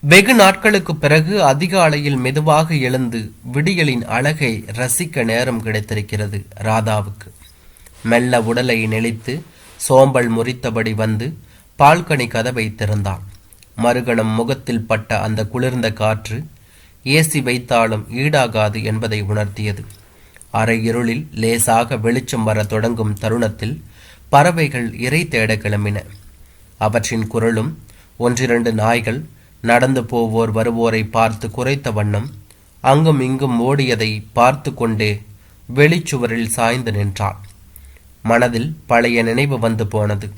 வெகு நாட்களுக்கு பிறகு அதிகாலையில் மெதுவாக எழுந்து விடியலின் அழகை ரசிக்க நேரம் கிடைத்திருக்கிறது ராதாவுக்கு. மெல்ல உடலை நெளித்து சோம்பல் முறித்தபடி வந்து பால்கனி கதவை திறந்தாள். மறுகணம் முகத்தில் பட்ட அந்த குளிர்ந்த காற்று ஏசி வைத்தாலும் ஈடாகாது என்பதை உணர்த்தியது. அரை இருளில் லேசாக வெளிச்சம் வர தொடங்கும் தருணத்தில் பறவைகள் இரை தேட கிளம்பின. அவற்றின் குரலும் ஒன்றிரண்டு நாய்கள் நடந்து போவோர் வருவோரை பார்த்து குறைத்த வண்ணம் அங்கும் இங்கும் ஓடியதை பார்த்து கொண்டே வெளிச்சுவரில் சாய்ந்து நின்றாள். மனதில் பழைய நினைவு வந்து போனது.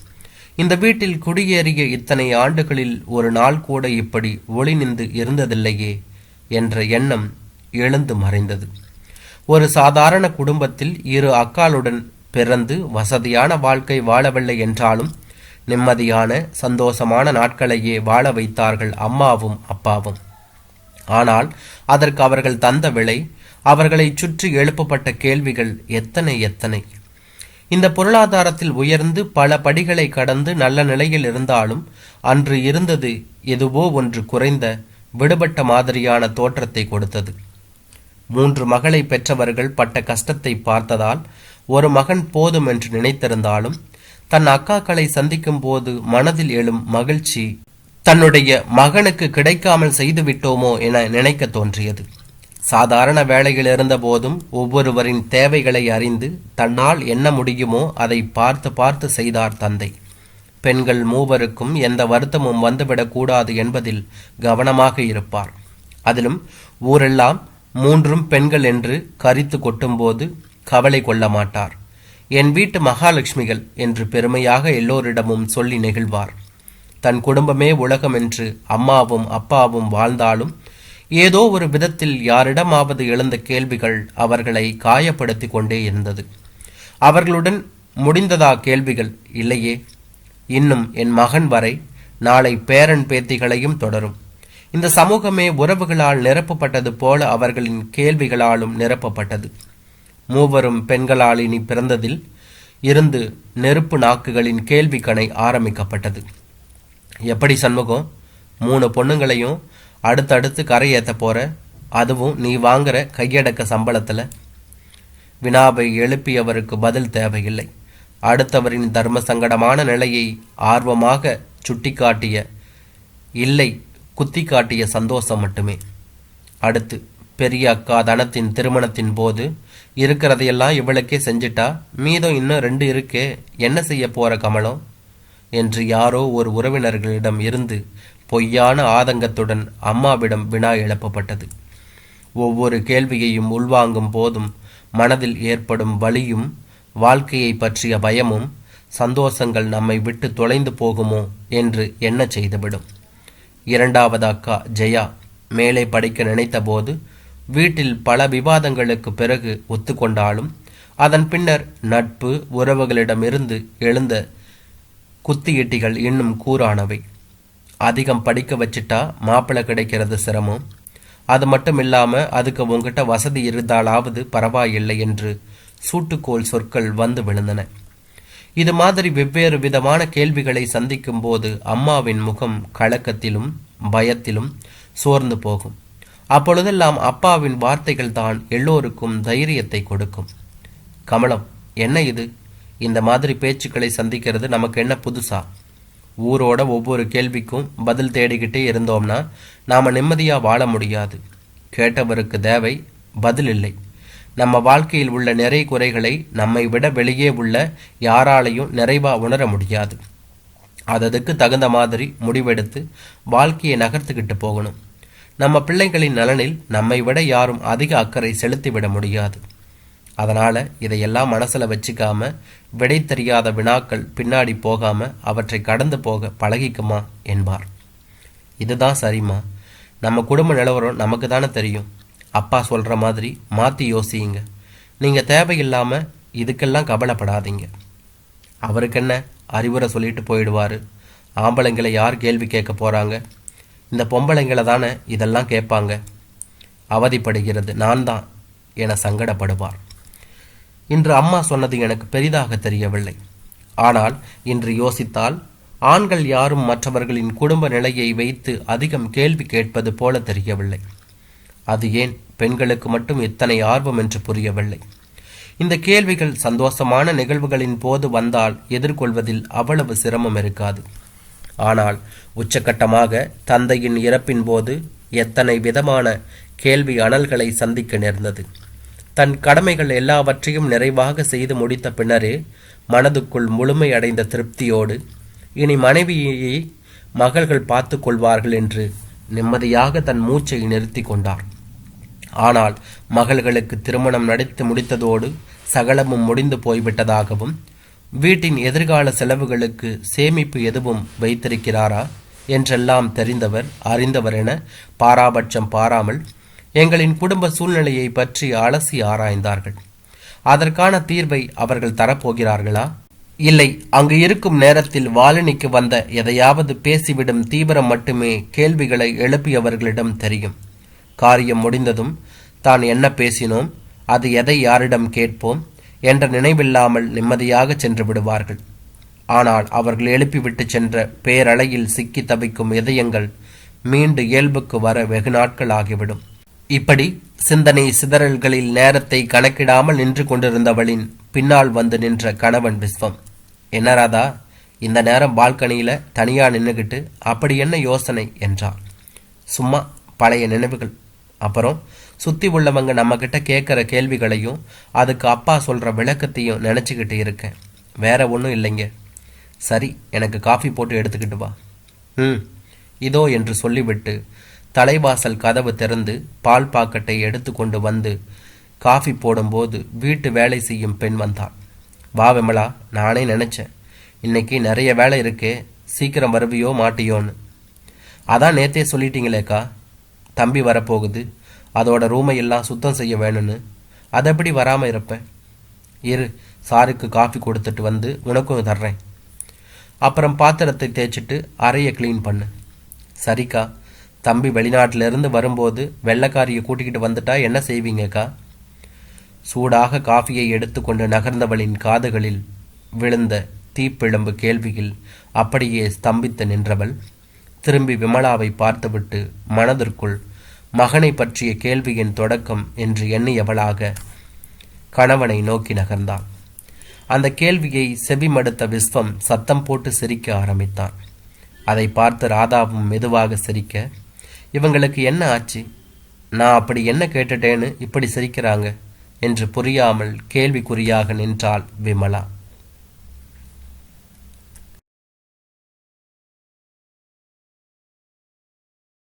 இந்த வீட்டில் குடியேறிய இத்தனை ஆண்டுகளில் ஒரு நாள் கூட இப்படி ஒளி நின்று இருந்ததில்லையே என்ற எண்ணம் எழுந்து மறைந்தது. ஒரு சாதாரண குடும்பத்தில் இரு அக்காளுடன் பிறந்து வசதியான வாழ்க்கை வாழவில்லை என்றாலும் நிம்மதியான சந்தோஷமான நாட்களையே வாழ வைத்தார்கள் அம்மாவும் அப்பாவும். ஆனால் அதற்கு அவர்கள் தந்த விலை, அவர்களை சுற்றி எழுப்பப்பட்ட கேள்விகள் எத்தனை எத்தனை. இந்த பொருளாதாரத்தில் உயர்ந்து பல படிகளை கடந்து நல்ல நிலையில் இருந்தாலும் அன்று இருந்தது எதுவோ ஒன்று குறைந்த விடுபட்ட மாதிரியான தோற்றத்தை கொடுத்தது. 3 மகளை பெற்றவர்கள் பட்ட கஷ்டத்தை பார்த்ததால் ஒரு மகன் போதும் என்று நினைத்திருந்தாலும் தன் அக்காக்களை சந்திக்கும் போது மனதில் எழும் மகிழ்ச்சி தன்னுடைய மகனுக்கு கிடைக்காமல் செய்துவிட்டோமோ என நினைக்க தோன்றியது. சாதாரண வேளையில் இருந்த போதும் ஒவ்வொருவரின் தேவைகளை அறிந்து தன்னால் என்ன முடியுமோ அதை பார்த்து பார்த்து செய்தார் தந்தை. பெண்கள் மூவருக்கும் எந்த வருத்தமும் வந்துவிடக்கூடாது என்பதில் கவனமாக இருப்பார். அதிலும் ஊரெல்லாம் 3 பெண்கள் என்று கரித்து கொட்டும்போது கவலை கொள்ள மாட்டார். என் வீட்டு மகாலட்சுமிகள் என்று பெருமையாக எல்லோரிடமும் சொல்லி நெகிழ்வார். தன் குடும்பமே உலகம் என்று அம்மாவும் அப்பாவும் வாழ்ந்தாலும் ஏதோ ஒரு விதத்தில் யாரிடமாவது எழுந்த கேள்விகள் அவர்களை காயப்படுத்தி கொண்டே இருந்தது. அவர்களுடன் முடிந்ததா கேள்விகள்? இல்லையே. இன்னும் என் மகன் வரை நாளை பேரன் பேத்திகளையும் தொடரும். இந்த சமூகமே உறவுகளால் நிரப்பப்பட்டது போல அவர்களின் கேள்விகளாலும் நிரப்பப்பட்டது. 3 பெண்களால் இனி பிறந்ததில் இருந்து நெருப்பு நாக்குகளின் கேள்வி கணை ஆரம்பிக்கப்பட்டது. எப்படி சண்முகம் 3 பொண்ணுங்களையும் அடுத்தடுத்து கரை ஏற்ற போற, அதுவும் நீ வாங்குற கையடக்க சம்பளத்துல? வினாவை எழுப்பியவருக்கு பதில் தேவையில்லை. அடுத்தவரின் தர்ம சங்கடமான நிலையை ஆர்வமாக சுட்டிக்காட்டிய, இல்லை குத்தி காட்டிய சந்தோஷம் மட்டுமே. அடுத்து பெரிய அக்கா தனத்தின் திருமணத்தின் போது இருக்கிறதையெல்லாம் இவளுக்கே செஞ்சிட்டா, மீதம் இன்னும் 2 இருக்கே, என்ன செய்ய போற கமலம் என்று யாரோ ஒரு உறவினர்களிடம் இருந்து பொய்யான ஆதங்கத்துடன் அம்மாவிடம் வினா எழுப்பப்பட்டது. ஒவ்வொரு கேள்வியையும் உள்வாங்கும் போதும் மனதில் ஏற்படும் வலியும் வாழ்க்கையை பற்றிய பயமும் சந்தோஷங்கள் நம்மை விட்டு தொலைந்து போகுமோ என்று எண்ண செய்துவிடும். 2வது அக்கா ஜெயா மேலே படிக்க நினைத்த போது வீட்டில் பல விவாதங்களுக்கு பிறகு ஒத்துக்கொண்டாலும் அதன் பின்னர் நட்பு உறவுகளிடமிருந்து எழுந்த குத்தியிட்டிகள் இன்னும் கூரானவை. அதிகம் படிக்க வச்சிட்டா மாப்பிள்ளை கிடைக்கிறது சிரமம், அது மட்டும் இல்லாமல் அதுக்கு உங்ககிட்ட வசதி இருந்தாலாவது பரவாயில்லை என்று சூட்டுக்கோள் சொற்கள் வந்து விழுந்தன. இது மாதிரி வெவ்வேறு விதமான கேள்விகளை சந்திக்கும் போது அம்மாவின் முகம் கலக்கத்திலும் பயத்திலும் சோர்ந்து போகும். அப்பொழுதெல்லாம் அப்பாவின் வார்த்தைகள் தான் எல்லோருக்கும் தைரியத்தை கொடுக்கும். கமலம், என்ன இது? இந்த மாதிரி பேச்சுக்களை சந்திக்கிறது நமக்கு என்ன புதுசா? ஊரோட ஒவ்வொரு கேள்விக்கும் பதில் தேடிக்கிட்டே இருந்தோம்னா நாம் நிம்மதியாக வாழ முடியாது. கேட்டவருக்கு தேவை பதில் இல்லை. நம்ம வாழ்க்கையில் உள்ள நிறை குறைகளை நம்மை விட வெளியே உள்ள யாராலையும் நிறைவாக உணர முடியாது. அதுக்கு தகுந்த மாதிரி முடிவெடுத்து வாழ்க்கையை நகர்த்துக்கிட்டு போகணும். நம்ம பிள்ளைகளின் நலனில் நம்மை விட யாரும் அதிக அக்கறை செலுத்திவிட முடியாது. அதனால் இதையெல்லாம் மனசில் வச்சுக்காம விடை தெரியாத வினாக்கள் பின்னாடி போகாம அவற்றை கடந்து போக பழகிக்குமா என்பார். இதுதான் சரிம்மா, நம்ம குடும்ப நிலவரம் நமக்கு தானே தெரியும். அப்பா சொல்கிற மாதிரி மாற்றி யோசியுங்க. நீங்கள் தேவையில்லாமல் இதுக்கெல்லாம் கவலைப்படாதீங்க. அவருக்கு என்ன அறிவுரை சொல்லிட்டு போயிடுவார். ஆம்பளைங்களை யார் கேள்வி கேட்க போகிறாங்க? இந்த பொம்பளைங்களை தானே இதெல்லாம் கேட்பாங்க. அவதிப்படுகிறது நான் தான் என சங்கடப்படுவார். இன்று அம்மா சொன்னது எனக்கு பெரிதாக தெரியவில்லை. ஆனால் இன்று யோசித்தால் ஆண்கள் யாரும் மற்றவர்களின் குடும்ப நிலையை வைத்து அதிகம் கேள்வி கேட்பது போல தெரியவில்லை. அது ஏன் பெண்களுக்கு மட்டும் இத்தனை ஆர்வம் என்று புரியவில்லை. இந்த கேள்விகள் சந்தோஷமான நிகழ்வுகளின் போது வந்தால் எதிர்கொள்வதில் அவ்வளவு சிரமம் இருக்காது. ஆனால் உச்சகட்டமாக தந்தையின் இறப்பின் போது எத்தனை விதமான கேள்வி அனல்களை சந்திக்க நேர்ந்தது. தன் கடமைகள் எல்லாவற்றையும் நிறைவாக செய்து முடித்த பின்னரே மனதுக்குள் முழுமை அடைந்த திருப்தியோடு இனி மனைவியை மகள்கள் பார்த்து கொள்வார்கள் என்று நிம்மதியாக தன் மூச்சை நிறுத்தி கொண்டார். ஆனால் மகள்களுக்கு திருமணம் நடத்தி முடித்ததோடு சகலமும் முடிந்து போய்விட்டதாகவும் வீட்டின் எதிர்கால செலவுகளுக்கு சேமிப்பு எதுவும் வைத்திருக்கிறாரா என்றெல்லாம் தெரிந்தவர் அறிந்தவர் என பாராபட்சம் பாராமல் எங்களின் குடும்ப சூழ்நிலையை பற்றி அலசி ஆராய்ந்தார்கள். அதற்கான தீர்வை அவர்கள் தரப்போகிறார்களா? இல்லை, அங்கு இருக்கும் நேரத்தில் வாலினிக்கு வந்த எதையாவது பேசிவிடும் தீவிரம் மட்டுமே கேள்விகளை எழுப்பியவர்களிடம் தெரியும். காரியம் முடிந்ததும் தான் என்ன பேசினோம், அது எதை யாரிடம் கேட்போம் என்ற நினைவில்லாமல் நிம்மதியாக சென்று விடுவார்கள். ஆனால் அவர்கள் எழுப்பிவிட்டு சென்ற பேரலையில் சிக்கி தவிக்கும் இதயங்கள் மீண்டு இயல்புக்கு வர வெகு நாட்கள் ஆகிவிடும். இப்படி சிந்தனை சிதறல்களில் நேரத்தை கணக்கிடாமல் நின்று கொண்டிருந்தவளின் பின்னால் வந்து நின்ற கணவன் விஸ்வம், என்ன ராதா, இந்த நேரம் பால்கனியில தனியா நின்றுகிட்டு அப்படி என்ன யோசனை என்றார். சும்மா பழைய நினைவுகள். அப்புறம் சுத்தி உள்ளவங்க நம்ம கிட்ட கேட்குற கேள்விகளையும் அதுக்கு அப்பா சொல்ற விளக்கத்தையும் நினைச்சுக்கிட்டு இருக்கேன். வேற ஒன்றும் இல்லைங்க. சரி, எனக்கு காஃபி போட்டு எடுத்துக்கிட்டு வா. இதோ என்று சொல்லிவிட்டு தலைவாசல் கதவு திறந்து பால் பாக்கெட்டை எடுத்து கொண்டு வந்து காஃபி போடும்போது வீட்டு வேலை செய்யும் பெண் வந்தாள். வா விமலா, நானே நினைச்சேன் இன்னைக்கு நிறைய வேலை இருக்கே, சீக்கிரம் வருவியோ மாட்டியோன்னு. அதான் நேத்தே சொல்லிட்டீங்களேக்கா, தம்பி வரப்போகுது, அதோட ரூமை எல்லாம் சுத்தம் செய்ய வேணும்னு. அதை எப்படி வராமல் இருப்பேன்? இரு, சாருக்கு காஃபி கொடுத்துட்டு வந்து உனக்கும் தர்றேன். அப்புறம் பாத்திரத்தை தேய்ச்சிட்டு அறையை க்ளீன் பண்ணு. சரிக்கா, தம்பி வெளிநாட்டிலிருந்து வரும்போது வெள்ளைக்காரியை கூட்டிக்கிட்டு வந்துட்டா என்ன செய்வீங்கக்கா? சூடாக காஃபியை எடுத்துக்கொண்டு நகர்ந்தவளின் காதுகளில் விழுந்த தீப்பிழம்பு கேள்வியில் அப்படியே ஸ்தம்பித்து நின்றவள் திரும்பி விமலாவை பார்த்துவிட்டு மனதிற்குள் மகனை பற்றிய கேள்வியின் தொடக்கம் என்று எண்ணியவளாக கணவனை நோக்கி நகர்ந்தாள். அந்த கேள்வியை செவிமடுத்த விஸ்வம் சத்தம் போட்டு சிரிக்க ஆரம்பித்தான். அதை பார்த்து ராதாவும் மெதுவாக சிரிக்க, இவங்களுக்கு என்ன ஆச்சு, நான் அப்படி என்ன கேட்டுட்டேன்னு இப்படி சிரிக்கிறாங்க என்று புரியாமல் கேள்விக்குறியாக நின்றாள் விமலா.